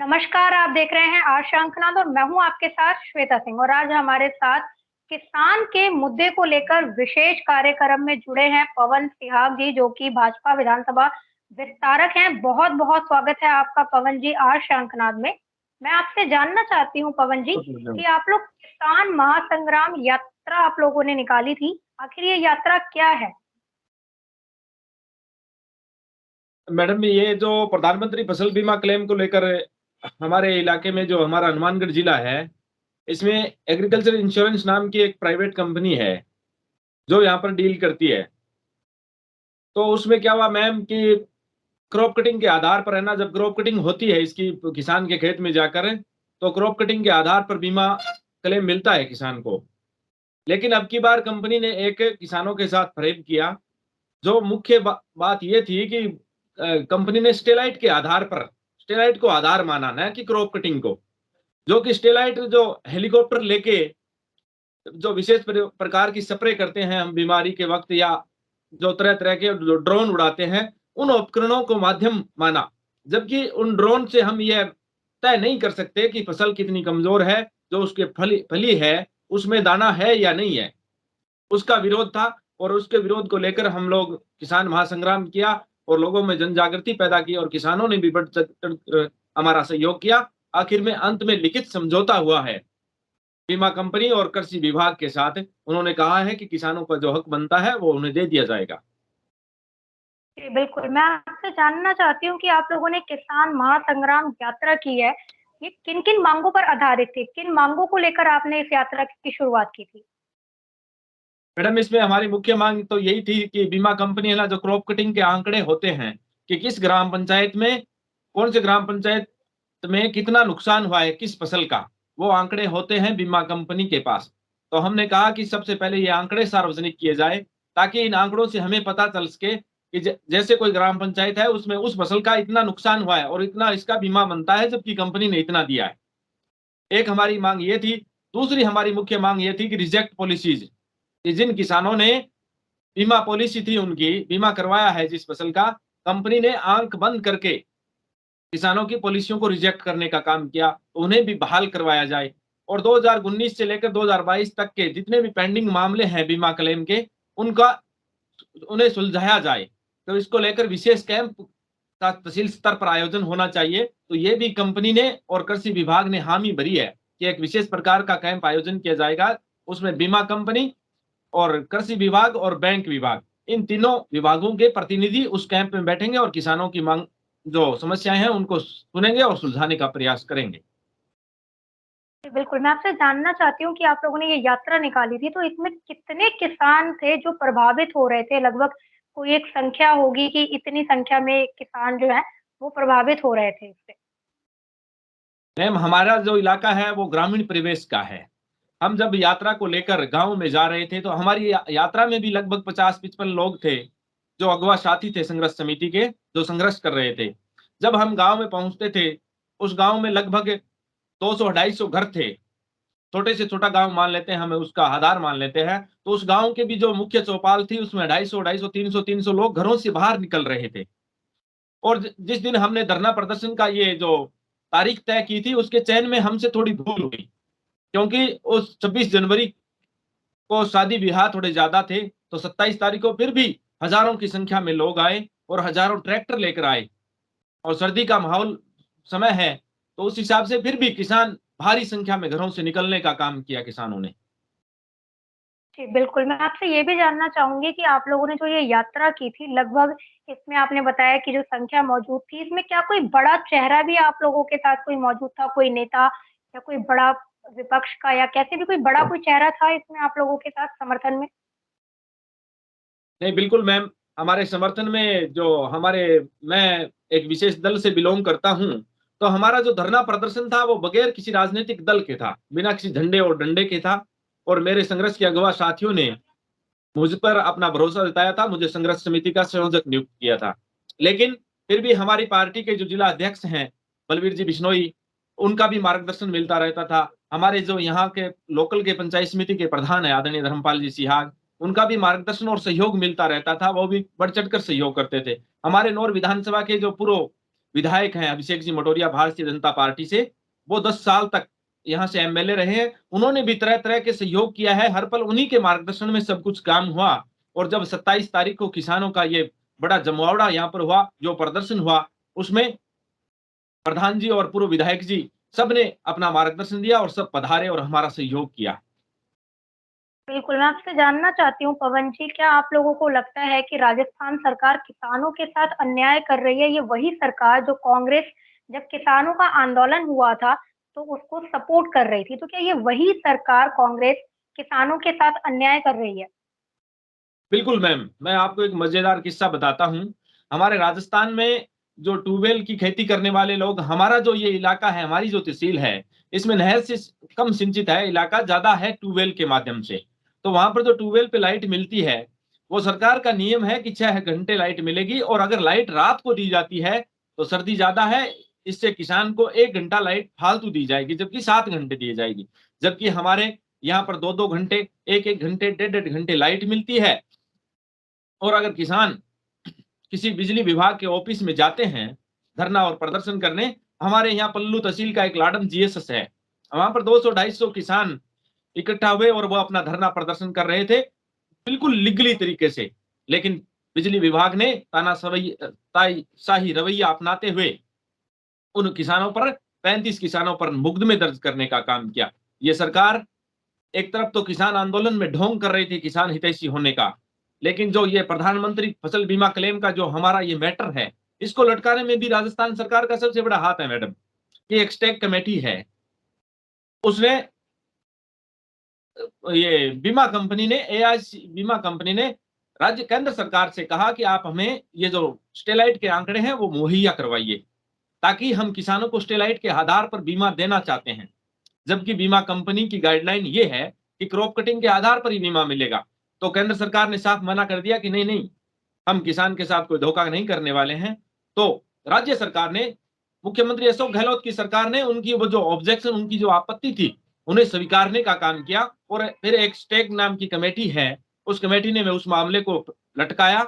नमस्कार, आप देख रहे हैं आज शंखनाद और मैं हूं आपके साथ श्वेता सिंह। और आज हमारे साथ किसान के मुद्दे को लेकर विशेष कार्यक्रम में जुड़े हैं पवन सिहाग जी, जो कि भाजपा विधानसभा विस्तारक हैं। बहुत बहुत स्वागत है आपका पवन जी आज शंखनाद में। मैं आपसे जानना चाहती हूं पवन जी कि आप लोग किसान महासंग्राम यात्रा आप लोगों ने निकाली थी, आखिर ये यात्रा क्या है? मैडम, ये जो प्रधानमंत्री फसल बीमा क्लेम को लेकर हमारे इलाके में, जो हमारा हनुमानगढ़ जिला है, इसमें एग्रीकल्चर इंश्योरेंस नाम की एक प्राइवेट कंपनी है जो यहाँ पर डील करती है। तो उसमें क्या हुआ मैम कि क्रॉप कटिंग के आधार पर है ना, जब क्रॉप कटिंग होती है इसकी किसान के खेत में जाकर, तो क्रॉप कटिंग के आधार पर बीमा क्लेम मिलता है किसान को। लेकिन अब की बार कंपनी ने एक किसानों के साथ फरेब किया। जो मुख्य बात ये थी कि कंपनी ने स्टेलाइट के आधार पर, स्टेलाइट को आधार माना, न कि क्रॉप कटिंग को। जो कि स्टेलाइट जो हेलीकॉप्टर लेके जो विशेष प्रकार की स्प्रे करते हैं हम बीमारी के वक्त, या जो तरह तरह के जो ड्रोन उड़ाते हैं, उन उपकरणों को माध्यम माना। जबकि उन ड्रोन से हम यह तय नहीं कर सकते कि फसल कितनी कमजोर है, जो उसके फली है उसमें दाना है या नहीं है। उसका विरोध था और उसके विरोध को लेकर हम लोग किसान महासंग्राम किया और लोगों में जन जागृति पैदा की, और किसानों ने भी बढ़ चढ़ हमारा सहयोग किया। आखिर में अंत में लिखित समझौता हुआ है बीमा कंपनी और कृषि विभाग के साथ। उन्होंने कहा है कि किसानों का जो हक बनता है वो उन्हें दे दिया जाएगा। जी, बिल्कुल। मैं आपसे जानना चाहती हूँ कि आप लोगों ने किसान महासंग्राम यात्रा की है, ये किन-किन माँगों पर आधारित थी? किन माँगों को लेकर आपने इस यात्रा की शुरुआत की थी? मैडम, इसमें हमारी मुख्य मांग तो यही थी कि बीमा कंपनी है ना, जो क्रॉप कटिंग के आंकड़े होते हैं कि किस ग्राम पंचायत में, कौन से ग्राम पंचायत में कितना नुकसान हुआ है किस फसल का, वो आंकड़े होते हैं बीमा कंपनी के पास। तो हमने कहा कि सबसे पहले ये आंकड़े सार्वजनिक किए जाए, ताकि इन आंकड़ों से हमें पता चल सके कि जैसे कोई ग्राम पंचायत है उसमें उस फसल का इतना नुकसान हुआ है और इतना इसका बीमा बनता है, जबकि कंपनी ने इतना दिया है। एक हमारी मांग ये थी। दूसरी हमारी मुख्य मांग ये थी कि रिजेक्ट पॉलिसीज, जिन किसानों ने बीमा पॉलिसी थी, उनकी बीमा करवाया है जिस फसल का, कंपनी ने आंख बंद करके किसानों की पॉलिसियों को रिजेक्ट करने का काम किया, तो उन्हें भी बहाल करवाया जाए। और 2019 से लेकर 2022 तक के जितने भी पेंडिंग मामले हैं बीमा क्लेम के, उनका उन्हें सुलझाया जाए। तो इसको लेकर विशेष कैंप का तहसील स्तर पर आयोजन होना चाहिए। तो ये भी कंपनी ने और कृषि विभाग ने हामी भरी है कि एक विशेष प्रकार का कैंप आयोजन किया जाएगा। उसमें बीमा कंपनी और कृषि विभाग और बैंक विभाग, इन तीनों विभागों के प्रतिनिधि उस कैंप में बैठेंगे और किसानों की मांग, जो समस्याएं हैं, उनको सुनेंगे और सुलझाने का प्रयास करेंगे। जी, बिल्कुल। मैं आपसे जानना चाहती हूँ कि आप लोगों ने ये यात्रा निकाली थी, तो इसमें कितने किसान थे जो प्रभावित हो रहे थे? लगभग कोई एक संख्या होगी कि इतनी संख्या में किसान जो हैं, वो प्रभावित हो रहे थे इससे? मैम, हमारा जो इलाका है वो ग्रामीण परिवेश का है। हम जब यात्रा को लेकर गांव में जा रहे थे, तो हमारी यात्रा में भी लगभग 50-55 लोग थे जो अगवा साथी थे संघर्ष समिति के, जो संघर्ष कर रहे थे। जब हम गांव में पहुंचते थे, उस गांव में लगभग 200-250 घर थे। छोटे से छोटा गांव मान लेते हैं, हमें उसका आधार मान लेते हैं। तो उस गांव के भी जो मुख्य चौपाल थी, उसमें 250, 300 लोग घरों से बाहर निकल रहे थे। और जिस दिन हमने धरना प्रदर्शन का ये जो तारीख तय की थी, उसके चयन में हमसे थोड़ी भूल हुई, क्योंकि उस 26 जनवरी को शादी ब्याह थोड़े ज्यादा थे। तो 27 तारीख को फिर भी हजारों की संख्या में लोग आए और हजारों ट्रैक्टर लेकर आए, और सर्दी का माहौल समय है, तो उस हिसाब से फिर भी किसान भारी संख्या में घरों से निकलने का काम किया किसानों ने। जी, बिल्कुल। मैं आपसे ये भी जानना चाहूँगी कि आप लोगों ने जो ये यात्रा की थी, लगभग इसमें आपने बताया कि जो संख्या मौजूद थी, इसमें क्या कोई बड़ा चेहरा भी आप लोगों के साथ कोई मौजूद था? कोई नेता या कोई बड़ा विपक्ष का, या कैसे भी कोई बड़ा कोई चेहरा था इसमें आप लोगों के साथ समर्थन में? नहीं, बिल्कुल मैम, हमारे समर्थन में जो हमारे, मैं एक विशेष दल से बिलोंग करता हूं, तो हमारा जो धरना प्रदर्शन था वो बगैर किसी राजनीतिक दल के था, बिना किसी झंडे और डंडे के था। और मेरे संघर्ष के अगवा साथियों ने मुझ पर अपना भरोसा जताया था, मुझे संघर्ष समिति का संयोजक नियुक्त किया था। लेकिन फिर भी हमारी पार्टी के जो जिला अध्यक्ष हैं, बलवीर जी बिश्नोई, उनका भी मार्गदर्शन मिलता रहता था। हमारे जो यहाँ के लोकल के पंचायत समिति के प्रधान है आदरणीय धर्मपाल जी सिहाग, उनका भी मार्गदर्शन और सहयोग मिलता रहता था। वो भी बढ़ चढ़ कर सहयोग करते थे। हमारे नौर विधानसभा के जो पूर्व विधायक हैं अभिषेक जी मटोरिया भारतीय जनता पार्टी से, वो 10 साल तक यहाँ से एमएलए रहे हैं। उन्होंने भी तरह तरह के सहयोग किया है, हर पल उन्हीं के मार्गदर्शन में सब कुछ काम हुआ। और जब 27 तारीख को किसानों का ये बड़ा जमवाड़ा यहाँ पर हुआ, जो प्रदर्शन हुआ, उसमें प्रधान जी और पूर्व विधायक जी सबने अपना मार्गदर्शन दिया और सब पधारे और हमारा सहयोग किया। बिल्कुल, मैं आपसे जानना चाहती हूँ पवन जी, क्या आप लोगों को लगता है कि राजस्थान सरकार किसानों के साथ अन्याय कर रही है? ये वही सरकार जो कांग्रेस जब किसानों का आंदोलन हुआ था, तो उसको सपोर्ट कर रही थी। तो क्या ये वही सरकार कांग्रेस किसानों के साथ अन्याय कर रही है? बिल्कुल मैम, मैं आपको एक मजेदार किस्सा बताता हूँ। हमारे राजस्थान में जो ट्यूबवेल की खेती करने वाले लोग, हमारा जो ये इलाका है, हमारी जो तहसील है, इसमें नहर से कम सिंचित है इलाका, ज्यादा है ट्यूबवेल के माध्यम से। तो वहां पर जो ट्यूबवेल पे लाइट मिलती है, वो सरकार का नियम है कि 6 घंटे लाइट मिलेगी, और अगर लाइट रात को दी जाती है तो सर्दी ज्यादा है, इससे किसान को 1 घंटा लाइट फालतू दी जाएगी, जबकि 7 घंटे दी जाएगी। जबकि हमारे यहाँ पर 2-2 घंटे, 1-1 घंटे, 1.5-1.5 घंटे लाइट मिलती है। और अगर किसान किसी बिजली विभाग के ऑफिस में जाते हैं धरना और प्रदर्शन करने, हमारे यहाँ पल्लू तहसील का एक लाडन जीएसएस है, वहां पर 200-250 किसान इकट्ठा हुए और वो अपना धरना प्रदर्शन कर रहे थे, बिल्कुल लीगली तरीके से। लेकिन बिजली विभाग ने तानाशाही रवैया अपनाते हुए उन किसानों पर, 35 किसानों पर मुकदमे दर्ज करने का काम किया। ये सरकार एक तरफ तो किसान आंदोलन में ढोंग कर रही थी किसान हितैषी होने का, लेकिन जो ये प्रधानमंत्री फसल बीमा क्लेम का जो हमारा ये मैटर है, इसको लटकाने में भी राजस्थान सरकार का सबसे बड़ा हाथ है मैडम। ये एक स्टेक कमेटी है, उसने ये बीमा कंपनी ने, एआईसी बीमा कंपनी ने राज्य केंद्र सरकार से कहा कि आप हमें ये जो स्टेलाइट के आंकड़े हैं वो मुहैया करवाइए, ताकि हम किसानों को स्टेलाइट के आधार पर बीमा देना चाहते हैं। जबकि बीमा कंपनी की गाइडलाइन ये है कि क्रॉप कटिंग के आधार पर ही बीमा मिलेगा। तो केंद्र सरकार ने साफ मना कर दिया कि नहीं नहीं, हम किसान के साथ कोई धोखा नहीं करने वाले हैं। तो राज्य सरकार ने, मुख्यमंत्री अशोक गहलोत की सरकार ने उनकी वो जो ऑब्जेक्शन, उनकी जो आपत्ति थी, उन्हें स्वीकारने का काम किया। और फिर एक स्टेक नाम की कमेटी है, उस कमेटी ने उस मामले को लटकाया,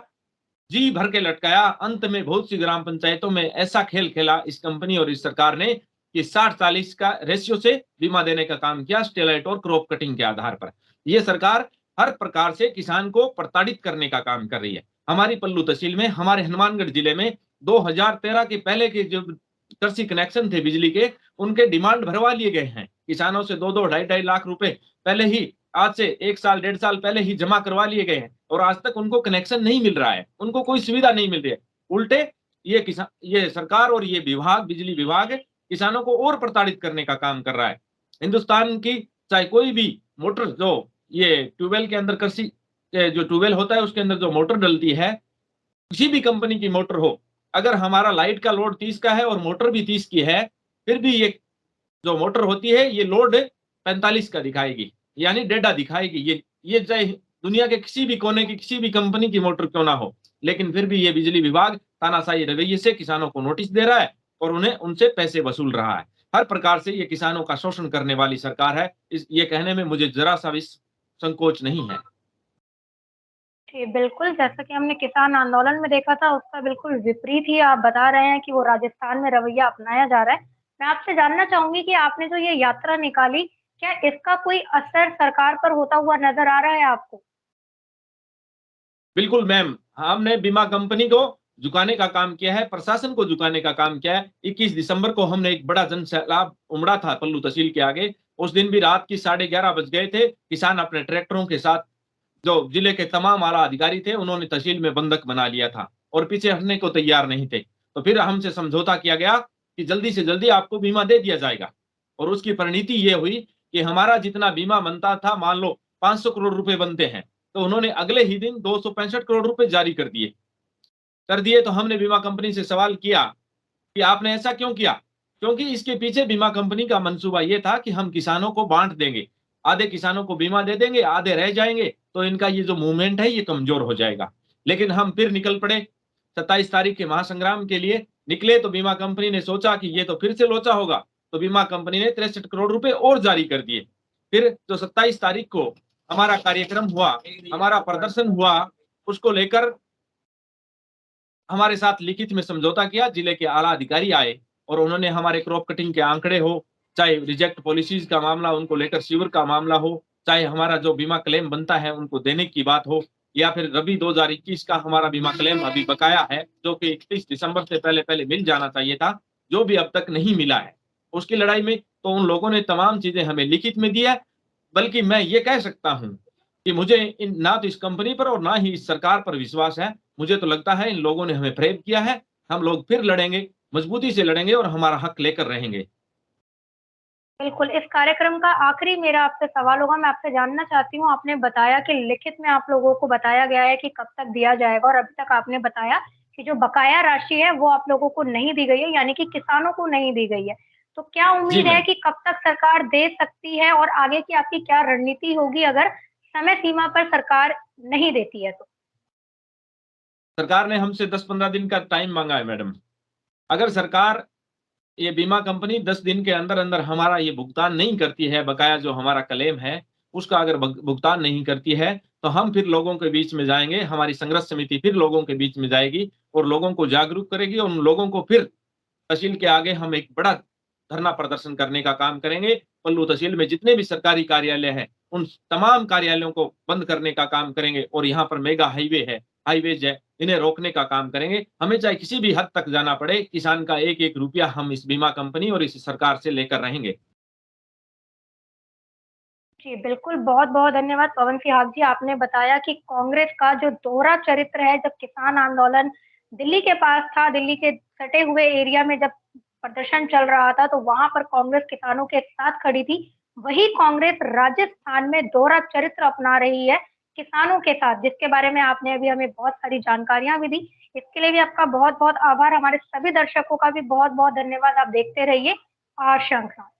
जी भर के लटकाया। अंत में बहुत सी ग्राम पंचायतों में ऐसा खेल खेला इस कंपनी और इस सरकार ने कि 60-40 का रेशियो से बीमा देने का काम किया स्टेलाइट और क्रॉप कटिंग के आधार पर। यह सरकार हर प्रकार से किसान को प्रताड़ित करने का काम कर रही है। हमारी पल्लू तहसील में, हमारे हनुमानगढ़ जिले में 2013 के पहले के जो कृषि कनेक्शन थे बिजली के, उनके डिमांड भरवा लिए गए हैं। किसानों से 2-2, 2.5 लाख रुपए पहले ही, आज से 1 साल 1.5 साल पहले ही जमा करवा लिए गए हैं, और आज तक उनको कनेक्शन नहीं मिल रहा है, उनको कोई सुविधा नहीं मिल रही है। उल्टे ये सरकार और ये विभाग, बिजली विभाग, किसानों को और प्रताड़ित करने का काम कर रहा है। हिंदुस्तान की चाहे कोई भी मोटर, जो ये ट्यूबवेल के अंदर कृषि जो ट्यूबवेल होता है उसके अंदर जो मोटर डलती है, किसी भी कंपनी की मोटर हो, अगर हमारा लाइट का लोड 30 का है और मोटर भी 30 की है, फिर भी ये जो मोटर होती है ये लोड 45 का दिखाएगी, यानी डेटा दिखाएगी। ये चाहे दुनिया के किसी भी कोने की किसी भी कंपनी की मोटर क्यों ना हो, लेकिन फिर भी ये बिजली विभाग तानाशाही रवैये से किसानों को नोटिस दे रहा है और उन्हें उनसे पैसे वसूल रहा है। हर प्रकार से ये किसानों का शोषण करने वाली सरकार है। ये कहने में मुझे जरा सा भी संकोच नहीं है। जी, बिल्कुल, जैसा कि हमने किसान आंदोलन में देखा था, उसका बिल्कुल विपरीत ही आप बता रहे हैं कि वो राजस्थान में रवैया अपनाया जा रहा है। मैं आपसे जानना चाहूँगी कि आपने जो ये यात्रा निकाली, क्या इसका कोई असर सरकार पर होता हुआ नज़र आ रहा है आपको? बिल्कुल मैम, हमने बीमा कंपनी को झुकाने का काम किया है, प्रशासन को झुकाने का काम किया है। 21 दिसंबर को हमने एक बड़ा जन सैलाब उमड़ा था पल्लू तहसील के आगे। उस दिन भी रात की 11:30 बज गए थे। किसान अपने ट्रैक्टरों के साथ, जो जिले के तमाम आला अधिकारी थे, उन्होंने तहसील में बंधक बना लिया था और पीछे हटने को तैयार नहीं थे। तो फिर हमसे समझौता किया गया कि जल्दी से जल्दी आपको बीमा दे दिया जाएगा, और उसकी परिणति ये हुई कि हमारा जितना बीमा बनता था, मान लो 500 करोड़ रुपए बनते हैं, तो उन्होंने अगले ही दिन 265 करोड़ रुपए जारी कर दिए। तो हमने बीमा कंपनी से सवाल किया कि आपने ऐसा क्यों किया? क्योंकि इसके पीछे बीमा कंपनी का मंसूबा ये था कि हम किसानों को बांट देंगे, आधे किसानों को बीमा दे देंगे, आधे रह जाएंगे, तो इनका ये जो मूवमेंट है ये कमजोर हो जाएगा। लेकिन हम फिर निकल पड़े 27 तारीख के महासंग्राम के लिए निकले, तो बीमा कंपनी ने सोचा कि ये तो फिर से लोचा होगा, तो बीमा कंपनी ने 63 करोड़ रुपए और जारी कर दिए। फिर जो 27 तारीख को हमारा कार्यक्रम हुआ, हमारा प्रदर्शन हुआ, उसको लेकर हमारे साथ लिखित में समझौता किया। जिले के आला अधिकारी आए और उन्होंने हमारे क्रॉप कटिंग के आंकड़े हो, चाहे रिजेक्ट पॉलिसीज का मामला, उनको लेकर सीवर का मामला हो, चाहे हमारा जो बीमा क्लेम बनता है उनको देने की बात हो, या फिर रबी 2021 का हमारा बीमा क्लेम अभी बकाया है जो कि 31 दिसंबर से पहले पहले मिल जाना चाहिए था, जो भी अब तक नहीं मिला है। उसकी लड़ाई में तो उन लोगों ने तमाम चीजें हमें लिखित में दिया। बल्कि मैं ये कह सकता हूं कि मुझे इन ना तो इस कंपनी पर और ना ही इस सरकार पर विश्वास है। मुझे तो लगता है इन लोगों ने हमें फ्रेब किया है। हम लोग फिर लड़ेंगे, मजबूती से लड़ेंगे और हमारा हक लेकर रहेंगे। बिल्कुल, इस कार्यक्रम का आखिरी मेरा आपसे सवाल होगा, मैं आपसे जानना चाहती हूँ, आपने बताया कि लिखित में आप लोगों को बताया गया है कि कब तक दिया जाएगा और अभी तक आपने बताया कि जो बकाया राशि है वो आप लोगों को नहीं दी गई है, यानी कि किसानों को नहीं दी गई है। तो क्या जी उम्मीद है मैडम। कि कब तक सरकार दे सकती है और आगे की आपकी क्या रणनीति होगी अगर समय सीमा पर सरकार नहीं देती है तो? सरकार ने हमसे 10-15 दिन का टाइम मांगा है मैडम। अगर सरकार, ये बीमा कंपनी 10 दिन के अंदर अंदर हमारा ये भुगतान नहीं करती है, बकाया जो हमारा क्लेम है उसका अगर भुगतान नहीं करती है, तो हम फिर लोगों के बीच में जाएंगे। हमारी संघर्ष समिति फिर लोगों के बीच में जाएगी और लोगों को जागरूक करेगी और उन लोगों को फिर तहसील के आगे हम एक बड़ा धरना प्रदर्शन करने का काम करेंगे। पल्लू तहसील में जितने भी सरकारी कार्यालय हैं, उन तमाम कार्यालयों को बंद करने का काम करेंगे और यहाँ पर मेगा हाईवेज है, इन्हें रोकने का काम करेंगे। हमें चाहे किसी भी हद तक जाना पड़े, किसान का एक-एक रुपया हम इस बीमा कंपनी और इस सरकार से लेकर रहेंगे। जी, बिल्कुल, बहुत-बहुत धन्यवाद पवन सिहाग जी। आपने बताया कि कांग्रेस का जो दोहरा चरित्र है, जब किसान आंदोलन दिल्ली के पास था, दिल्ली के सटे हुए एरिया में जब प्रदर्शन चल रहा था, तो वहाँ पर कांग्रेस किसानों के साथ खड़ी थी। वही कांग्रेस राजस्थान में दोहरा चरित्र अपना रही है किसानों के साथ, जिसके बारे में आपने अभी हमें बहुत सारी जानकारियाँ भी दी। इसके लिए भी आपका बहुत-बहुत आभार। हमारे सभी दर्शकों का भी बहुत-बहुत धन्यवाद। आप देखते रहिए आर श्रृंखला।